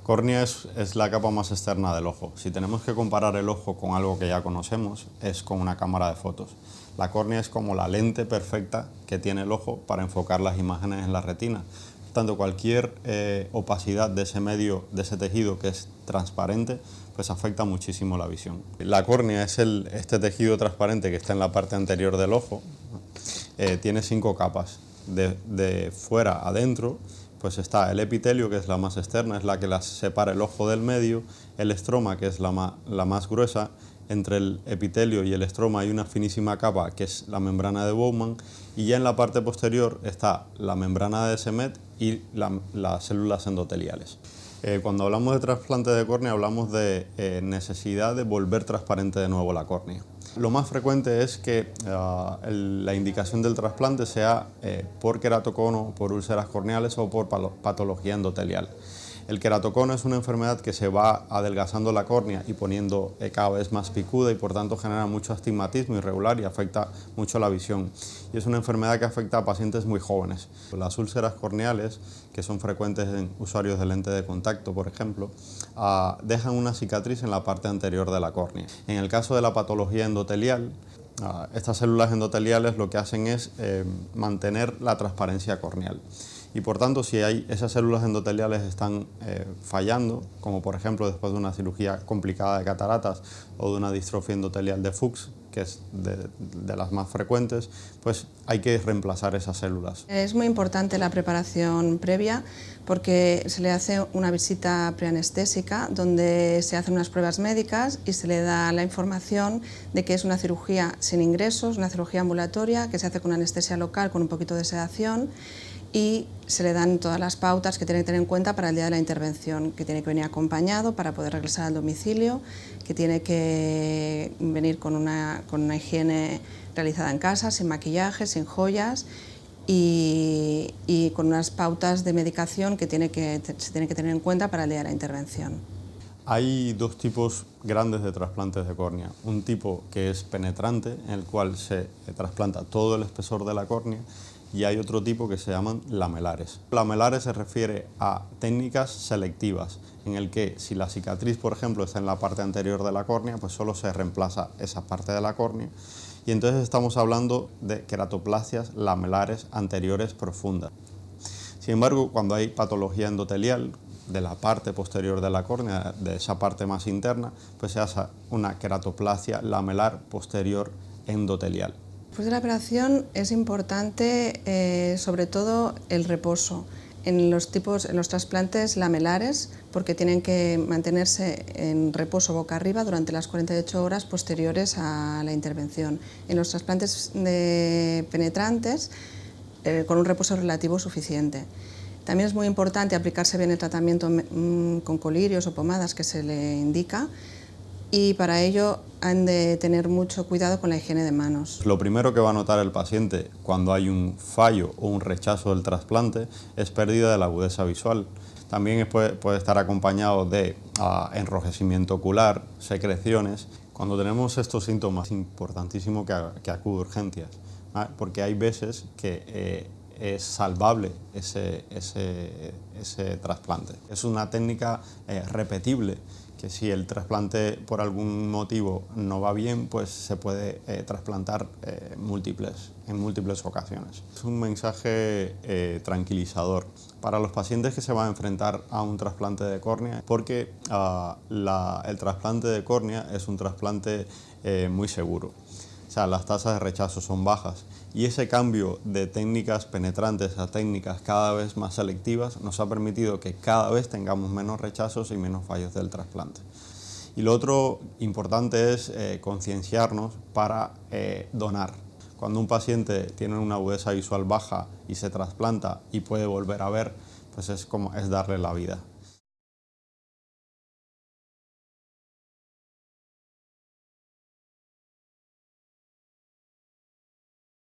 Córnea es la capa más externa del ojo. Si tenemos que comparar el ojo con algo que ya conocemos, es con una cámara de fotos. La córnea es como la lente perfecta que tiene el ojo para enfocar las imágenes en la retina. Tanto cualquier opacidad de ese medio, de ese tejido que es transparente, pues afecta muchísimo la visión. La córnea es este tejido transparente que está en la parte anterior del ojo. Tiene 5 capas. De fuera a adentro, pues está el epitelio, que es la más externa, es la que separa el ojo del medio, el estroma, que es la más gruesa. Entre el epitelio y el estroma hay una finísima capa, que es la membrana de Bowman, y ya en la parte posterior está la membrana de Descemet y las células endoteliales. Cuando hablamos de trasplante de córnea, hablamos de necesidad de volver transparente de nuevo la córnea. Lo más frecuente es que la indicación del trasplante sea por queratocono, por úlceras corneales o por patología endotelial. El queratocono es una enfermedad que se va adelgazando la córnea y poniendo cada vez más picuda y por tanto genera mucho astigmatismo irregular y afecta mucho la visión. Y es una enfermedad que afecta a pacientes muy jóvenes. Las úlceras corneales, que son frecuentes en usuarios de lente de contacto, por ejemplo, dejan una cicatriz en la parte anterior de la córnea. En el caso de la patología endotelial, estas células endoteliales lo que hacen es mantener la transparencia corneal. Y por tanto, si esas células endoteliales están fallando, como por ejemplo después de una cirugía complicada de cataratas o de una distrofia endotelial de Fuchs, que es de las más frecuentes, pues hay que reemplazar esas células. Es muy importante la preparación previa porque se le hace una visita preanestésica donde se hacen unas pruebas médicas y se le da la información de que es una cirugía sin ingresos, una cirugía ambulatoria que se hace con anestesia local con un poquito de sedación, y se le dan todas las pautas que tiene que tener en cuenta para el día de la intervención, que tiene que venir acompañado para poder regresar al domicilio, que tiene que venir con una higiene realizada en casa, sin maquillaje, sin joyas y con unas pautas de medicación que se tiene que tener en cuenta para el día de la intervención. Hay dos tipos grandes de trasplantes de córnea. Un tipo que es penetrante, en el cual se trasplanta todo el espesor de la córnea, y hay otro tipo que se llaman lamelares. Lamelares se refiere a técnicas selectivas, en el que si la cicatriz, por ejemplo, está en la parte anterior de la córnea, pues solo se reemplaza esa parte de la córnea, y entonces estamos hablando de queratoplasias lamelares anteriores profundas. Sin embargo, cuando hay patología endotelial de la parte posterior de la córnea, de esa parte más interna, pues se hace una queratoplasia lamelar posterior endotelial. Después de la operación es importante sobre todo el reposo en los trasplantes lamelares, porque tienen que mantenerse en reposo boca arriba durante las 48 horas posteriores a la intervención. En los trasplantes penetrantes con un reposo relativo suficiente. También es muy importante aplicarse bien el tratamiento con colirios o pomadas que se le indica, y para ello han de tener mucho cuidado con la higiene de manos. Lo primero que va a notar el paciente cuando hay un fallo o un rechazo del trasplante es pérdida de la agudeza visual. También puede estar acompañado de enrojecimiento ocular, secreciones. Cuando tenemos estos síntomas es importantísimo que acude a urgencias, ¿vale? Porque hay veces que es salvable ese trasplante. Es una técnica repetible, que si el trasplante por algún motivo no va bien, pues se puede trasplantar en múltiples ocasiones. Es un mensaje tranquilizador para los pacientes que se van a enfrentar a un trasplante de córnea, porque el trasplante de córnea es un trasplante muy seguro. O sea, las tasas de rechazo son bajas, y ese cambio de técnicas penetrantes a técnicas cada vez más selectivas nos ha permitido que cada vez tengamos menos rechazos y menos fallos del trasplante. Y lo otro importante es concienciarnos para donar. Cuando un paciente tiene una agudeza visual baja y se trasplanta y puede volver a ver, pues es darle la vida.